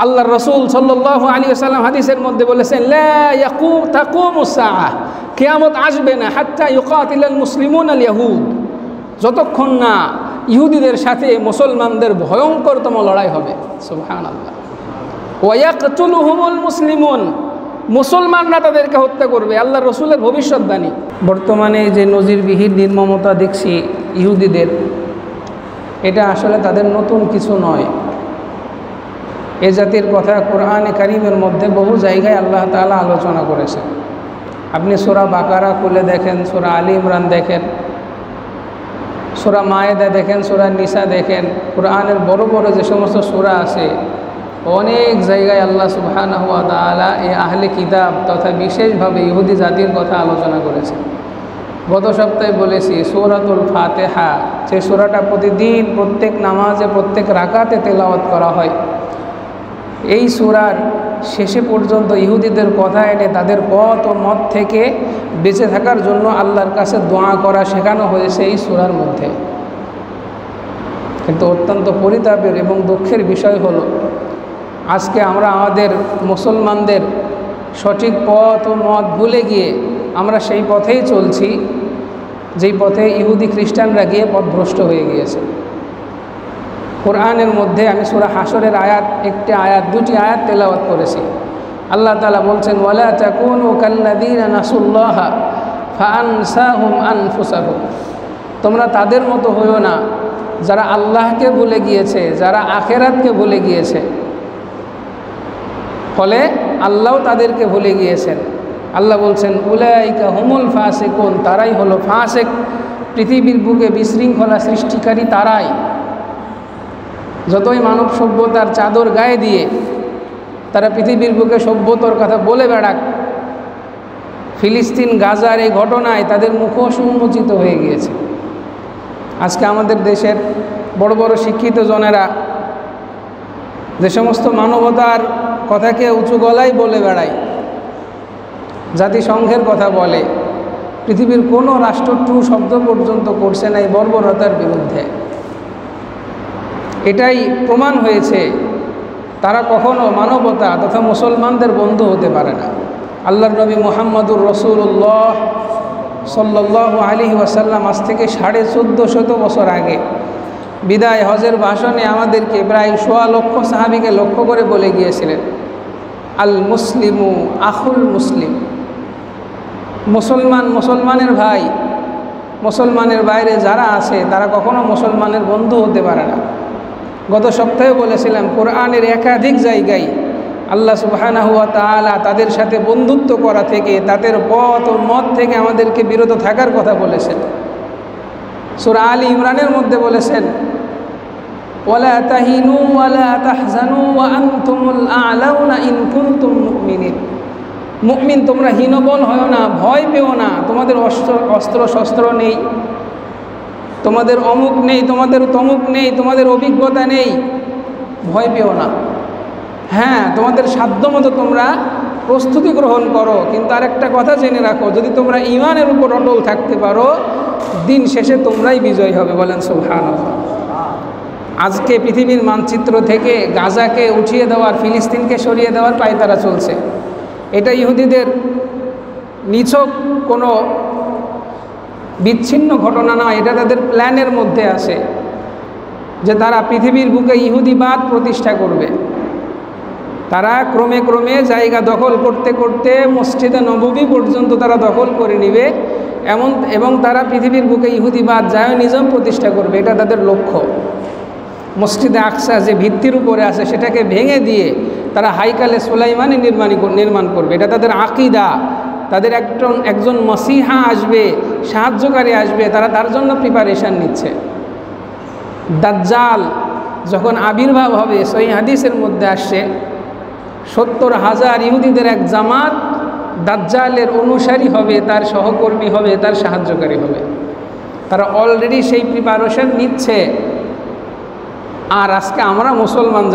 আল্লাহ রসুল সাল্লাল্লাহু আলাইহি ওয়াসাল্লাম হাদিসের মধ্যে বলেছেন, লা তাকুমুস সাআহ, কিয়ামত আসবে না হাত্তা ইউকাতিলাল মুসলিমুন আল ইয়াহুদ, যতক্ষণ না ইহুদিদের সাথে মুসলমানদের ভয়ঙ্করতম লড়াই হবে। সুবহানাল্লাহ। ওয়া ইয়াকতুলুহুমুল মুসলিমুন, মুসলমানরা তাদেরকে হত্যা করবে। আল্লাহ রসুলের ভবিষ্যৎবাণী। বর্তমানে যে নজিরবিহীন নির্মমতা দেখছি ইহুদিদের, এটা আসলে তাদের নতুন কিছু নয়। এ জাতির কথা কোরআনে কারীমের মধ্যে বহু জায়গায় আল্লাহ তাআলা আলোচনা করেছেন। আপনি সূরা বাকারা খুলে দেখেন, সূরা আলী ইমরান দেখেন, সূরা মায়েদা দেখেন, সূরা নিসা দেখেন, কোরআনের বড় বড় যে সমস্ত সূরা আছে, অনেক জায়গায় আল্লাহ সুবহানাহু ওয়া তাআলা এই আহলে কিতাব তথা বিশেষভাবে ইহুদি জাতির কথা আলোচনা করেছেন। গত সপ্তাহে বলেছি সূরাতুল ফাতিহা, যে সূরাটা প্রতিদিন প্রত্যেক নামাজে প্রত্যেক রাকাতে তেলাওয়াত করা হয়, এই সূরার শেষে পর্যন্ত ইহুদিদের কথা এনে তাদের পথ ও মত থেকে বেঁচে থাকার জন্য আল্লাহর কাছে দোয়া করা শেখানো হয়েছে এই সূরার মধ্যে। কিন্তু অত্যন্ত পরিতাপের এবং দুঃখের বিষয় হলো, আজকে আমরা আমাদের মুসলমানদের সঠিক পথ ও মত ভুলে গিয়ে আমরা সেই পথেই চলছি, যেই পথে ইহুদি খ্রিস্টানরা গিয়ে পথভ্রষ্ট হয়ে গিয়েছে। কোরআনের মধ্যে আমি সূরা হাশরের দুটি আয়াত তেলাওয়াত করেছি। আল্লাহ তাআলা বলছেন, ওয়ালা তাকুনু কাল্লাযীনা নাসুল্লাহা ফাআনসাহুম আনফুসাহুম, তোমরা তাদের মতো হইও না যারা আল্লাহকে ভুলে গিয়েছে, যারা আখিরাতকে ভুলে গিয়েছে, ফলে আল্লাহও তাদেরকে ভুলে গিয়েছেন। আল্লাহ বলছেন, উলাইকা হুমুল ফাসিকুন, তারাই হলো ফাসিক, পৃথিবীর বুকে বিশৃঙ্খলা সৃষ্টিকারী তারাই। যতই মানব সভ্যতার চাদর গায়ে দিয়ে তারা পৃথিবীর বুকে সভ্যতার কথা বলে বেড়াক, ফিলিস্তিন গাজার এই ঘটনায় তাদের মুখোশ উন্মোচিত হয়ে গিয়েছে। আজকে আমাদের দেশের বড় বড় শিক্ষিত জনেরা যে সমস্ত মানবতার কথাকে উঁচু গলায় বলে বেড়ায়, জাতিসংঘের কথা বলে, পৃথিবীর কোনো রাষ্ট্র টু শব্দ পর্যন্ত করছে না এই বর্বরতার বিরুদ্ধে। এটাই প্রমাণ হয়েছে তারা কখনো মানবতা তথা মুসলমানদের বন্ধু হতে পারে না। আল্লাহর নবী মুহাম্মদুর রাসূলুল্লাহ সাল্লাল্লাহু আলাইহি ওয়াসাল্লাম আজ থেকে 1450 বছর আগে বিদায় হজের ভাষণে আমাদেরকে প্রায় 1.25 লক্ষ সাহাবীকে লক্ষ্য করে বলে গিয়েছিলেন, আল মুসলিমু আখুল মুসলিম, মুসলমান মুসলমানের ভাই, মুসলমানের বাইরে যারা আছে তারা কখনো মুসলমানের বন্ধু হতে পারে না। গত সপ্তাহে বলেছিলাম, কোরআনের একাধিক জায়গায় আল্লাহ সুবহানাহু ওয়া তাআলা তাদের সাথে বন্ধুত্ব করা থেকে, তাদের পথ ও মত থেকে আমাদেরকে বিরত থাকার কথা বলেছেন। সূরা আলী ইমরানের মধ্যে বলেছেন, ওয়ালা তাহিনু ওয়ালা তাহজানু ওয়া আনতুমুল আ'লাউনা ইন কুনতুম মুমিনিন, মুমিন তোমরা হীনবল হয় না, ভয় পেও না, তোমাদের অস্ত্র শস্ত্র নেই, তোমাদের অমুক নেই, তোমাদের তমুক নেই, তোমাদের অভিজ্ঞতা নেই, ভয় পেও না। হ্যাঁ, তোমাদের সাধ্যমতো তোমরা প্রস্তুতি গ্রহণ করো, কিন্তু আরেকটা কথা জেনে রাখো, যদি তোমরা ঈমানের উপর অটল থাকতে পারো, দিন শেষে তোমরাই বিজয়ী হবে। বলেন সুবহানাল্লাহ। আজকে পৃথিবীর মানচিত্র থেকে গাজাকে উঠিয়ে দেওয়ার, ফিলিস্তিনকে সরিয়ে দেওয়ার পায়তারা চলছে। এটা ইহুদিদের নিছক কোনো বিচ্ছিন্ন ঘটনা নয়, এটা তাদের প্ল্যানের মধ্যে আছে যে তারা পৃথিবীর বুকে ইহুদিবাদ প্রতিষ্ঠা করবে। তারা ক্রমে ক্রমে জায়গা দখল করতে করতে মসজিদে নববী পর্যন্ত তারা দখল করে নেবে, এবং তারা পৃথিবীর বুকে ইহুদিবাদ জায়োনিজম প্রতিষ্ঠা করবে। এটা তাদের লক্ষ্য। মসজিদে আকসা যে ভিত্তির উপরে আছে সেটাকে ভেঙে দিয়ে তারা হাইকালে সুলাইমানি নির্মাণ করবে। এটা তাদের আকিদা। তাদের একজন মসিহা আসবে, সাহায্যকারী আসবে, তারা তার জন্য প্রিপারেশান নিচ্ছে। দাজ্জাল যখন আবির্ভাব হবে, সহিহ হাদিসের মধ্যে আসছে 70,000 ইহুদিদের এক জামাত দাজ্জালের অনুসারী হবে, তার সহকর্মী হবে, তার সাহায্যকারী হবে। তারা অলরেডি সেই প্রিপারেশন নিচ্ছে। আর আজকে আমরা মুসলমান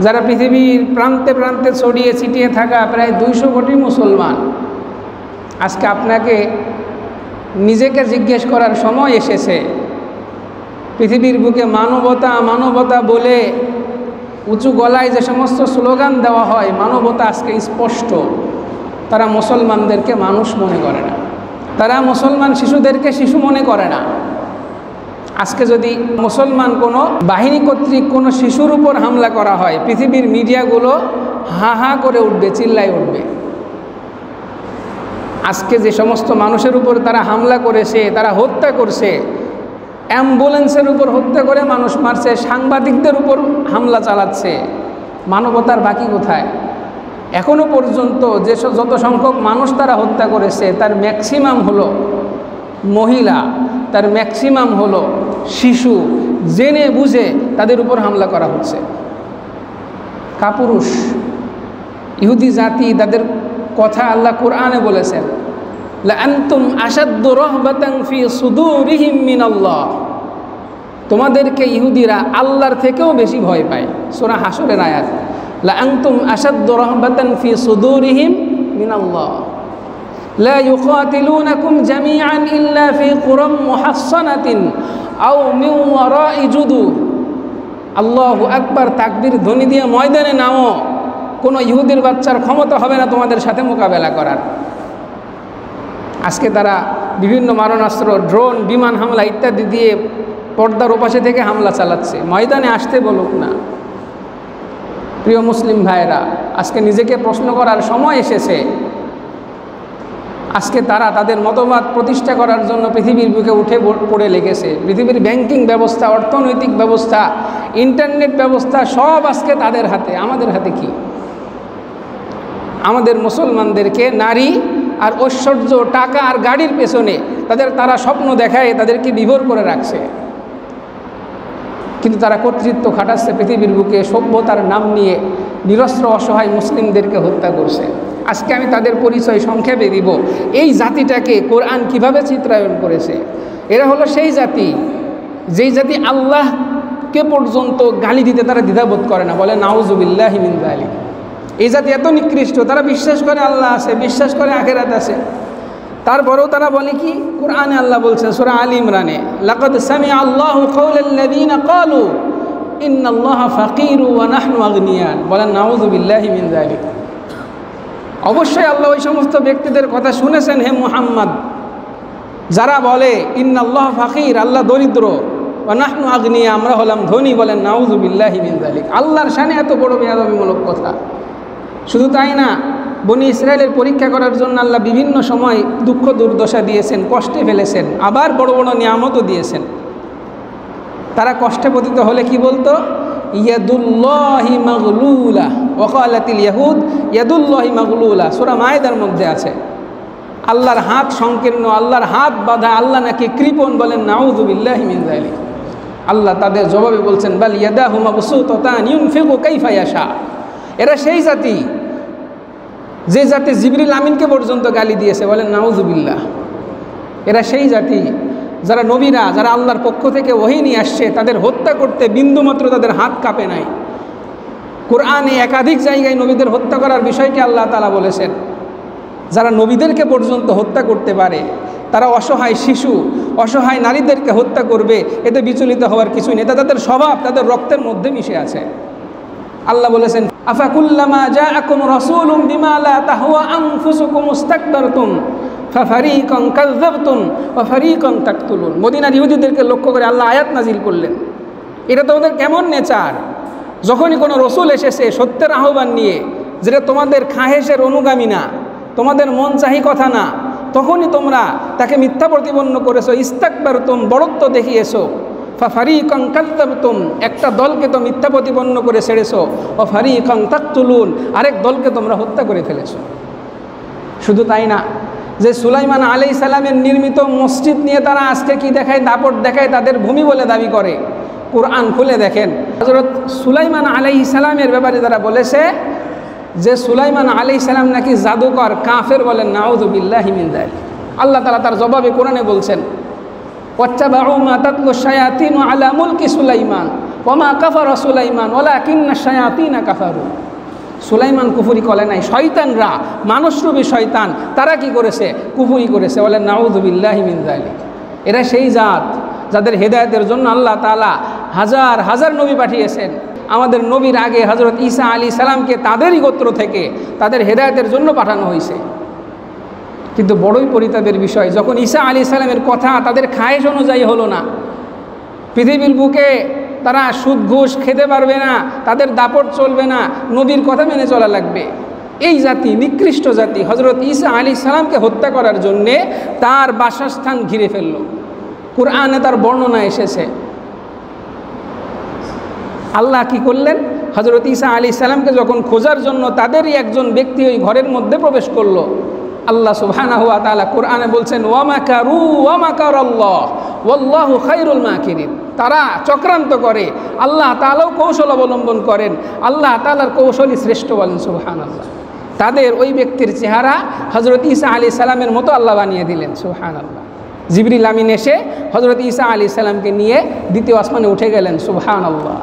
যারা পৃথিবীর প্রান্তে প্রান্তে ছড়িয়ে ছিটিয়ে থাকা প্রায় 200 কোটি মুসলমান, আজকে আপনাকে নিজেকে জিজ্ঞেস করার সময় এসেছে, পৃথিবীর বুকে মানবতা মানবতা বলে উঁচু গলায় যে সমস্ত স্লোগান দেওয়া হয়, মানবতা আজকে স্পষ্ট, তারা মুসলমানদেরকে মানুষ মনে করে না, তারা মুসলমান শিশুদেরকে শিশু মনে করে না। আজকে যদি মুসলমান কোনো বাহিনী কর্তৃক কোনো শিশুর উপর হামলা করা হয়, পৃথিবীর মিডিয়াগুলো হা হা করে উঠবে, চিল্লায় উঠবে। আজকে যে সমস্ত মানুষের উপর তারা হামলা করেছে, তারা হত্যা করছে, অ্যাম্বুলেন্সের উপর হত্যা করে মানুষ মারছে, সাংবাদিকদের উপর হামলা চালাচ্ছে, মানবতার বাকি কোথায়? এখনো পর্যন্ত যত সংখ্যক মানুষ তারা হত্যা করেছে তার ম্যাক্সিমাম হলো মহিলা, তার ম্যাক্সিমাম হলো শিশু। জেনে বুঝে তাদের উপর হামলা করা হচ্ছে। কাপুরুষ ইহুদি জাতি, তাদের কথা আল্লাহ কোরআনে বলেছেন, লাআনতুম আশাদ্দু রাহবাতান ফি সুদুরিহিম মিনাল্লাহ, তোমাদেরকে ইহুদিরা আল্লাহর থেকেও বেশি ভয় পায়। সূরা হাশরের আয়াত, লাআনতুম আশাদ্দু রাহবাতান ফি সুদুরিহিম মিনাল্লাহ লা ইউকাতিলুনাকুম জামিআন ইল্লা ফি কুরাম মুহাসসানাতিন আও মিন ওয়ারাই জুদুর। আল্লাহু আকবার, তাকবীর ধ্বনি দিয়ে ময়দানে নামো, কোনো ইহুদির বাচ্চার ক্ষমতা হবে না তোমাদের সাথে মোকাবেলা করার। আজকে তারা বিভিন্ন মারণাস্ত্র, ড্রোন, বিমান হামলা ইত্যাদি দিয়ে পর্দার ওপাশে থেকে হামলা চালাচ্ছে, ময়দানে আসতে বলুক না। প্রিয় মুসলিম ভাইয়েরা, আজকে নিজেকে প্রশ্ন করার সময় এসেছে। আজকে তারা তাদের মতবাদ প্রতিষ্ঠা করার জন্য পৃথিবীর বুকে উঠে পড়ে লেগেছে। পৃথিবীর ব্যাংকিং ব্যবস্থা, অর্থনৈতিক ব্যবস্থা, ইন্টারনেট ব্যবস্থা সব আজকে তাদের হাতে। আমাদের হাতে কি? আমাদের মুসলমানদেরকে নারী আর ঐশ্বর্য, টাকা আর গাড়ির পেছনে তারা স্বপ্ন দেখায়, তাদেরকে বিভোর করে রাখছে। কিন্তু তারা কর্তৃত্ব খাটাচ্ছে পৃথিবীর বুকে, সভ্যতার নাম নিয়ে নিরস্ত্র অসহায় মুসলিমদেরকে হত্যা করছে। আজকে আমি তাদের পরিচয় সংক্ষেপে দিব। এই জাতিটাকে কোরআন কিভাবে চিত্রায়ন করেছে। এরা হলো সেই জাতি, যেই জাতি আল্লাহকে পর্যন্ত গালি দিতে তারা দ্বিধাবোধ করে না, বলে নাউজুবিল্লাহি মিন যালিক। এই জাতি এত নিকৃষ্ট, তারা বিশ্বাস করে আল্লাহ আছে, বিশ্বাস করে আখিরাত আছে, তারপরেও তারা বলে কি? কোরআনে আল্লাহ বলছেন সূরা আলী ইমরানে, লাকাদ সামিআ আল্লাহু কাওলাল্লাযীনা ক্বালু ইন্নাল্লাহা ফাকীরু ওয়া নাহনু আগনিয়ান। বলেন নাউযুবিল্লাহি মিন যালিক। অবশ্যই আল্লাহ ওই সমস্ত ব্যক্তিদের কথা শুনেছেন হে মুহাম্মদ, যারা বলে ইন্নাল্লাহা ফাকীর, আল্লাহ দরিদ্র, ওয়া নাহনু আগনিয়া, আমরা হলাম ধনী। বলেন নাউযুবিল্লাহি মিন যালিক। আল্লাহর শানে এত বড় বেয়াদবিমূলক কথা। শুধু তাই না, বনি ইসরায়েলের পরীক্ষা করার জন্য আল্লাহ বিভিন্ন সময় দুঃখ দুর্দশা দিয়েছেন, কষ্টে ফেলেছেন, আবার বড় বড় নিয়ামতও দিয়েছেন। তারা কষ্টে পতিত হলে কি বলতো? ইয়াদুল্লাহি মাগলুলা ওয়া ক্বালাতিল ইয়াহুদ ইয়াদুল্লাহি মাগলুলা। সূরা মায়েদার মধ্যে আছে, আল্লাহর হাত সংকীর্ণ, আল্লাহর হাত বাঁধা, আল্লাহ নাকি কৃপণ। বলেন নাউযুবিল্লাহি মিন যালিক। আল্লাহ তাদের জবাবে বলছেন, বাল ইয়াদাহু মাবসুতাতান ইউনফিকু কাইফা ইয়াশা। এরা সেই জাতি, যে জাতি জিবরিল আমিনকে পর্যন্ত গালি দিয়েছে। বলেন নাউযুবিল্লাহ। এরা সেই জাতি যারা নবীরা, যারা আল্লাহর পক্ষ থেকে ওহী নিয়ে আসছে, তাদের হত্যা করতে বিন্দুমাত্র তাদের হাত কাঁপে নাই। কোরআনে একাধিক জায়গায় নবীদের হত্যা করার বিষয়টি আল্লাহ তাআলা বলেছেন। যারা নবীদেরকে পর্যন্ত হত্যা করতে পারে, তারা অসহায় শিশু, অসহায় নারীদেরকে হত্যা করবে, এতে বিচলিত হওয়ার কিছুই নেই। তাদের স্বভাব তাদের রক্তের মধ্যে মিশে আছে। আল্লাহ বলেছেন, আফাকুল্লামা জাআকুম রাসূলুম বিমা লা তাহওয়া আনফুসুকুম ইস্তাকবারতুম ফাফারিকান কাযযাবতুম ওয়া ফারিকান তাকতুলুন। মদিনার ইহুদিদেরকে লক্ষ্য করে আল্লাহ আয়াত নাজিল করলেন। এটা তোমাদের কেমন নেচার? যখনই কোনো রসুল এসেছে সত্যের আহ্বান নিয়ে, যেটা তোমাদের খাহেশের অনুগামী না, তোমাদের মন চাহি কথা না, তখনই তোমরা তাকে মিথ্যা প্রতিপন্ন করেছো। ইস্তাকবারতুম, বড়ত্ব দেখিয়েছো। ফাফারিকান কাযযাবতুম, একটা দলকে তো মিথ্যা প্রতিপন্ন করে ছেড়েছো। ও ফারিকান তাকতুলুন, আরেক দলকে তোমরা হত্যা করে ফেলেছো। শুধু তাই না, যে সুলাইমান আলাইহিস সালামের নির্মিত মসজিদ নিয়ে তারা আজকে কি দেখায়? দাপট দেখায়, তাদের ভূমি বলে দাবি করে। কোরআন খুলে দেখেন, হযরত সুলাইমান আলাইহিস সালামের ব্যাপারে তারা বলেছে যে সুলাইমান আলাইহিস সালাম নাকি জাদুকর, কাফের। বলেন নাউযুবিল্লাহি মিন যালিক। আল্লাহ তাআলা তার জবাবে কোরআনে বলছেন, ওয়াত্তাবাউ মা তাতলু শায়াতিনু আলা মুলকি সুলাইমান ওয়া মা কাফারা সুলাইমান ওয়ালাকিন্না শায়াতিনা কাফারু। সুলাইমান কুফরি করে নাই, শয়তানরা, মানুষরূপী শয়তান, তারা কি করেছে? কুফরি করেছে। বলেন নাউযুবিল্লাহি মিন যালিক। এরা সেই জাত যাদের হেদায়েতের জন্য আল্লাহ তাআলা হাজার হাজার নবী পাঠিয়েছেন। আমাদের নবীর আগে হযরত ঈসা আলাইহিস সালামকে তাদেরই গোত্র থেকে তাদের হেদায়েতের জন্য পাঠানো হয়েছে। কিন্তু বড়ই পরিতাপের বিষয়, যখন ঈসা আলাইহিস সালামের কথা তাদের খায়েশ অনুযায়ী হলো না, পৃথিবীর বুকে তারা সুদ ঘুষ খেতে পারবে না, তাদের দাপট চলবে না, নবীর কথা মেনে চলা লাগবে, এই জাতি, নিকৃষ্ট জাতি হযরত ঈসা আলাইহিস সালামকে হত্যা করার জন্যে তার বাসস্থান ঘিরে ফেলল। কুরআনে তার বর্ণনা এসেছে। আল্লাহ কি করলেন? হযরত ঈসা আলাইহিস সালামকে যখন খোঁজার জন্য তাদেরই একজন ব্যক্তি ওই ঘরের মধ্যে প্রবেশ করলো, আল্লাহ সুবহানাহু ওয়া তাআলা কুরআনে বলছেন, ওয়া মাকারু ওয়া মাকারাল্লাহ ওয়াল্লাহু খায়রুল মাকিরিন। তারা চক্রান্ত করে, আল্লাহ তাআলাও কৌশল অবলম্বন করেন, আল্লাহ তাআলার কৌশলই শ্রেষ্ঠ, বলেন সুবহানাল্লাহ। তাদের ওই ব্যক্তির চেহারা হযরত ঈসা আলাইহিস সালামের মতো আল্লাহ বানিয়ে দিলেন, সুবহানাল্লাহ। জিবরিল আমিন এসে হযরত ঈসা আলাইহিস সালামকে নিয়ে দ্বিতীয় আসমানে উঠে গেলেন, সুবহানাল্লাহ।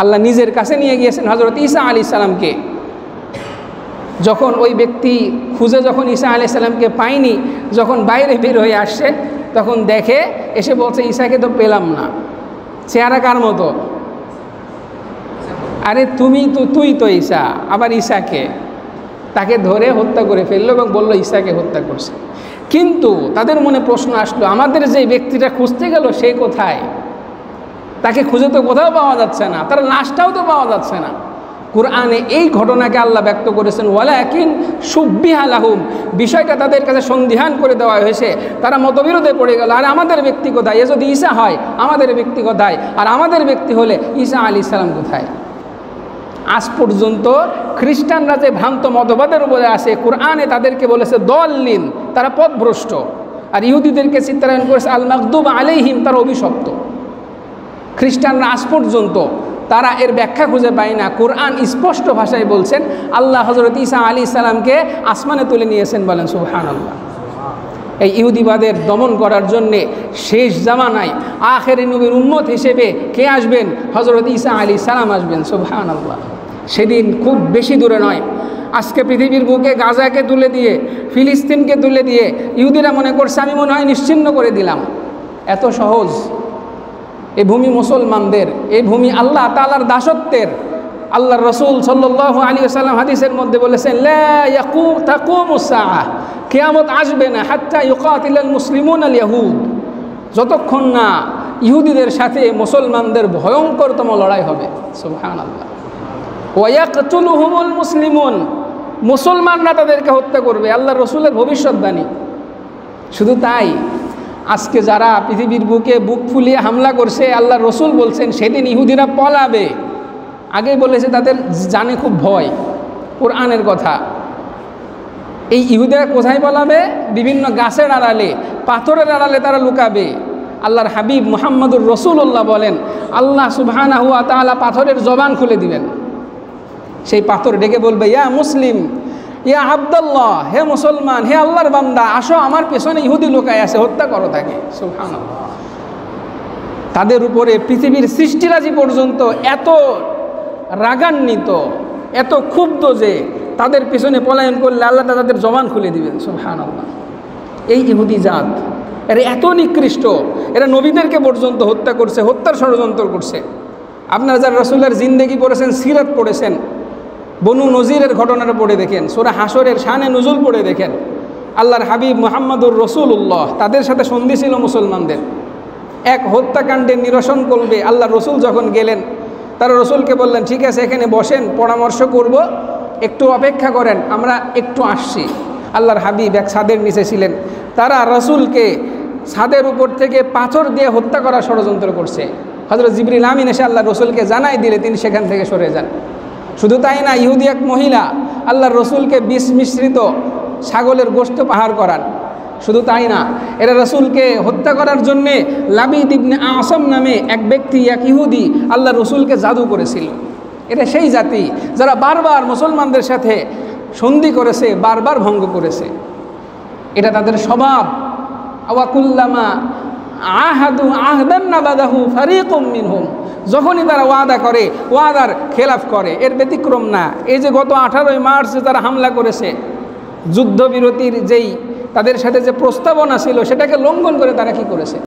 আল্লাহ নিজের কাছে নিয়ে গিয়েছেন হযরত ঈসা আলাইহিস সালামকে। যখন ওই ব্যক্তি খুঁজে যখন ঈসা আলাইহিস সালামকে পায়নি, যখন বাইরে বের হয়ে আসছে, তখন দেখে, এসে বলছে, ঈসাকে তো পেলাম না, চেহারা কার মতো? আরে তুই তো ঈসা, আবার ঈসাকে? তাকে ধরে হত্যা করে ফেললো এবং বলল ঈসাকে হত্যা করছে। কিন্তু তাদের মনে প্রশ্ন আসলো, আমাদের যে ব্যক্তিটা খুঁজতে গেল সে কোথায়? তাকে খুঁজে তো কোথাও পাওয়া যাচ্ছে না, তার লাশটাও তো পাওয়া যাচ্ছে না। কুরআনে এই ঘটনাকে আল্লাহ ব্যক্ত করেছেন, ওয়ালাকিন শুব্বিহা লাহুম, বিষয়টা তাদের কাছে সন্দিহান করে দেওয়া হয়েছে, তারা মতবিরোধে পড়ে গেল। আর আমাদের ব্যক্তি কোথায়? এ যদি ঈসা হয় আমাদের ব্যক্তি কোথায়? আর আমাদের ব্যক্তি হলে ঈসা আলাইহিস সালাম কোথায়? আজ পর্যন্ত খ্রিস্টানরা যে ভ্রান্ত মতবাদের উপরে আছে, কুরআনে তাদেরকে বলেছে দল্লিন, তারা পথভ্রষ্ট। আর ইহুদিদেরকে চিত্রায়ন করেছে আল মাগদুব আলাইহিম, তারা অভিশপ্ত। খ্রিস্টানরা আজ পর্যন্ত তারা এর ব্যাখ্যা খুঁজে পায় না। কুরআন স্পষ্ট ভাষায় বলছেন, আল্লাহ হযরত ঈসা আলাইহিস সালামকে আসমানে তুলে নিয়েছেন, বলেন সুবহানাল্লাহ। এই ইহুদিবাদের দমন করার জন্যে শেষ জামানায় আখেরি নবীর উম্মত হিসেবে কে আসবেন? হযরত ঈসা আলাইহিস সালাম আসবেন, সুবহানাল্লাহ। সেদিন খুব বেশি দূরে নয়। আজকে পৃথিবীর বুকে গাজাকে তুলে দিয়ে, ফিলিস্তিনকে তুলে দিয়ে ইহুদিরা মনে করছে আমি মনে হয় নিশ্চিহ্ন করে দিলাম। এত সহজ? এই ভূমি মুসলমানদের, এই ভূমি আল্লাহ তাআলার দাসত্বের। আল্লাহর রাসূল সাল্লাল্লাহু আলাইহি ওয়াসাল্লাম হাদিসের মধ্যে বলেছেন, লা তাকুমুস সাআহ, কিয়ামত আসবে না হাত্তা ইউকাতিলাল মুসলিমুন আল ইয়াহুদ, যতক্ষণ না ইহুদিদের সাথে মুসলমানদের ভয়ঙ্করতম লড়াই হবে, সুবহানাল্লাহ। ওয়া ইয়াকতুলুহুমুল মুসলিমুন, মুসলমানরা তাদেরকে হত্যা করবে, আল্লাহর রাসূলের ভবিষ্যৎবাণী। শুধু তাই, আজকে যারা পৃথিবীর বুকে বুক ফুলিয়ে হামলা করছে, আল্লাহর রাসূল বলছেন সেদিন ইহুদিরা পলাবে। আগেই বলেছে তাদের জানে খুব ভয়, কোরআনের কথা। এই ইহুদিরা কোথায় পলাবে? বিভিন্ন গাছের আড়ালে, পাথরের আড়ালে তারা লুকাবে। আল্লাহর হাবিব মুহাম্মদুর রাসূলুল্লাহ বলেন, আল্লাহ সুবহানাহু ওয়া তাআলা পাথরের জবান খুলে দিবেন। সেই পাথর ডেকে বলবে, ইয়া মুসলিম, ইয়া আব্দুল্লাহ, হে মুসলমান, হে আল্লাহর বান্দা, আসো আমার পেছনে ইহুদি লোকায় আছে, হত্যা করো তাকে, সুবহানাল্লাহ। তাদের উপরে পৃথিবীর সৃষ্টিরাজি পর্যন্ত এত রাগান্বিত, এত ক্ষুব্ধ যে তাদের পেছনে পলায়ন করলে আল্লাহ তাদের জবান খুলে দিবেন, সুবহানাল্লাহ। এই ইহুদি জাত, এরা এত নিকৃষ্ট, এরা নবীদেরকে পর্যন্ত হত্যা করছে, হত্যার ষড়যন্ত্র করছে। আপনারা যারা রাসূলের জিন্দেগি পড়েছেন, সিরাত পড়েছেন, বনু নজিরের ঘটনাটা পড়ে দেখেন, সূরা হাসরের শানে নুজুল পড়ে দেখেন। আল্লাহর হাবিব মুহাম্মদুর রাসূলুল্লাহ, তাদের সাথে সন্ধি ছিল মুসলমানদের। এক হত্যাকাণ্ডের নিরসন করবে আল্লাহর রাসূল যখন গেলেন, তারা রাসূলকে বললেন, ঠিক আছে এখানে বসেন, পরামর্শ করব, একটু অপেক্ষা করেন, আমরা একটু আসছি। আল্লাহর হাবিব এক ছাদের নিচে ছিলেন, তারা রাসূলকে ছাদের উপর থেকে পাথর দিয়ে হত্যা করার ষড়যন্ত্র করছে। হযরত জিবরিল আমিন এসে আল্লাহর রাসূলকে জানাই দিলে তিনি সেখান থেকে সরে যান। শুধু তাই না, ইহুদি এক মহিলা আল্লাহর রাসূলকে বিষ মিশ্রিত ছাগলের গোশত পাহাড় করান। শুধু তাই না, এরা রাসূলকে হত্যা করার জন্যে লাবিদ ইবনে আসম নামে এক ব্যক্তি, এক ইহুদি আল্লাহর রাসূলকে জাদু করেছিল। এটা সেই জাতি যারা বারবার মুসলমানদের সাথে সন্ধি করেছে, বারবার ভঙ্গ করেছে। এটা তাদের স্বভাব। ওয়াকুল্লামা আহাদু আহদান নাবাদাহু ফারিকুম মিনহুম, যখনই তারা ওয়াদা করে ওয়াদার খেলাফ করে, এর ব্যতিক্রম না। এই যে গত 18 মার্চ তারা হামলা করেছে, যুদ্ধবিরতির যেই তাদের সাথে যে প্রস্তাবনা ছিল সেটাকে লঙ্ঘন করে তারা কি করেছে?